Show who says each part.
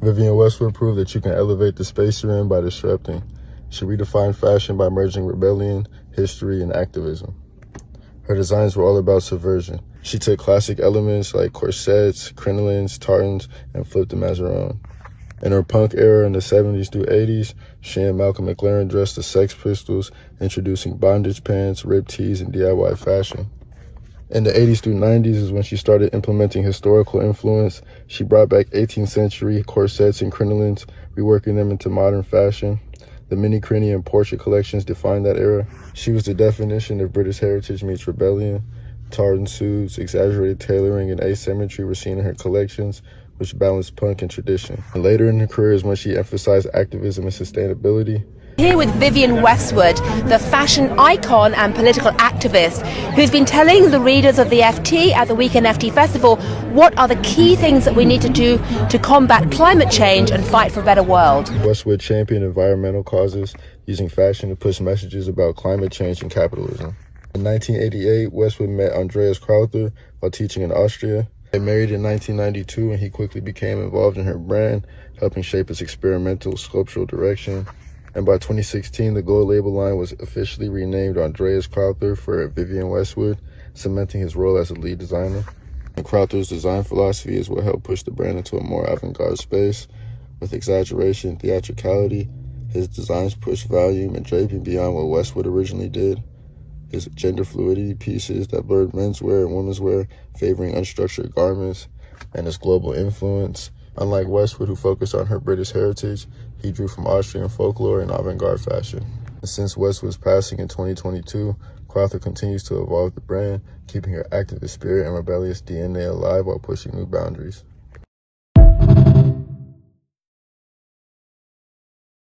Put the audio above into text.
Speaker 1: Vivienne Westwood proved that you can elevate the space you're in by disrupting. She redefined fashion by merging rebellion, history, and activism. Her designs were all about subversion. She took classic elements like corsets, crinolines, tartans, and flipped them as her own. In her punk era in the 70s through 80s, she and Malcolm McLaren dressed the Sex Pistols, introducing bondage pants, ripped tees, and DIY fashion. In the 80s through 90s is when she started implementing historical influence. She brought back 18th century corsets and crinolines, reworking them into modern fashion. The mini crini and portrait collections defined that era. She was the definition of British heritage meets rebellion. Tartan suits, exaggerated tailoring, and asymmetry were seen in her collections, which balanced punk and tradition. And later in her career is when she emphasized activism and sustainability.
Speaker 2: Here with Vivienne Westwood, the fashion icon and political activist, who's been telling the readers of the FT at the Weekend FT Festival what are the key things that we need to do to combat climate change and fight for a better world.
Speaker 1: Westwood championed environmental causes, using fashion to push messages about climate change and capitalism. In 1988, Westwood met Andreas Crowther while teaching in Austria. They married in 1992, and he quickly became involved in her brand, helping shape its experimental sculptural direction. And by 2016, the gold label line was officially renamed Andreas Crowther for Vivienne Westwood, cementing his role as a lead designer. And Crowther's design philosophy is what helped push the brand into a more avant-garde space. With exaggeration and theatricality, his designs push volume and draping beyond what Westwood originally did. His gender fluidity pieces that blurred menswear and womenswear, favoring unstructured garments, and his global influence. Unlike Westwood, who focused on her British heritage, he drew from Austrian folklore and avant-garde fashion. And since Westwood's passing in 2022, Crowther continues to evolve the brand, keeping her activist spirit and rebellious DNA alive while pushing new boundaries.